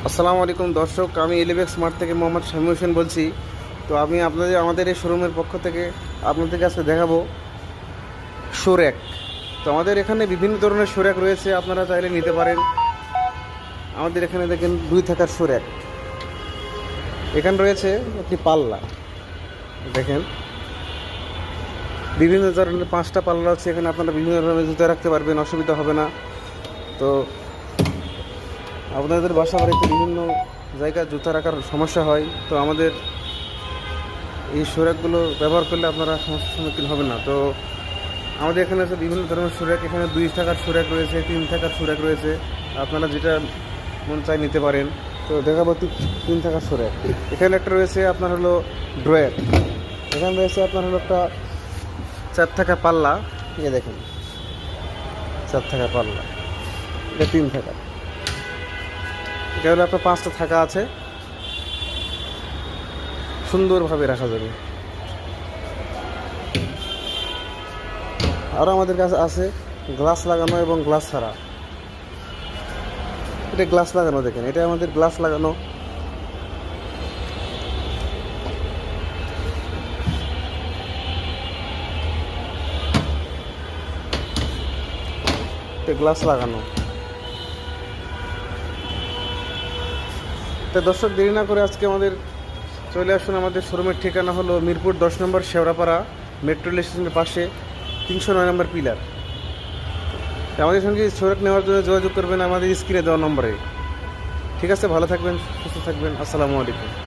আসসালামু আলাইকুম দর্শক, আমি এলিবেক্স স্মার্ট থেকে মোহাম্মদ শামীম হোসেন বলছি। তো আমি আমাদের এই শোরুমের পক্ষ থেকে আপনাদেরকে আজকে দেখাবো শো র্যাক। তো আমাদের এখানে বিভিন্ন ধরনের শো র্যাক রয়েছে, আপনারা চাইলে নিতে পারেন। আমাদের এখানে দেখেন 2 থাকার শো র্যাক। এখানে রয়েছে একটি পাল্লা, দেখেন বিভিন্ন ধরনের 5টা পাল্লা হচ্ছে এখানে। আপনারা বিভিন্ন ধরনের জুতা রাখতে পারবেন, অসুবিধা হবে না। তো আপনাদের বাসা বাড়িতে বিভিন্ন জায়গায় জুতা রাখার সমস্যা হয়, তো আমাদের এই সুরাকগুলো ব্যবহার করলে আপনারা সমস্যার সম্মুখীন হবেন না। তো আমাদের এখানে আছে বিভিন্ন ধরনের সুরাক। এখানে 2 টাকার সুরাক রয়েছে, 3 টাকার সুরাক রয়েছে, আপনারা যেটা মন চাই নিতে পারেন। তো দেখাবো 3 টাকার সুরাক। এখানে একটা রয়েছে আপনার হলো ড্রয়ার। এখানে রয়েছে আপনার হলো একটা 4 টাকা পাল্লা। দেখেন 4 টাকা পাল্লা, এটা 3 টাকা। এটা হলো আপনার 5টা থাকা আছে, সুন্দরভাবে রাখা যাবে। আরও আমাদের কাছে আছে গ্লাস লাগানো এবং গ্লাস ছাড়া। এটা গ্লাস লাগানো, দেখেন এটা আমাদের গ্লাস লাগানো। এটা গ্লাস লাগানো। তো দর্শক, দেরি না করে আজকে আমাদের চলে আসুন। আমাদের শোরুমের ঠিকানা হলো মিরপুর 10 নম্বর শেওড়াপাড়া, মেট্রো রেল স্টেশনের পাশে, 309 নম্বর পিলার। আমাদের সঙ্গে শোরুম নেওয়ার জন্য যোগাযোগ করবেন আমাদের স্ক্রিনে দেওয়া নম্বরে। ঠিক আছে, ভালো থাকবেন, সুস্থ থাকবেন। আসসালামু আলাইকুম।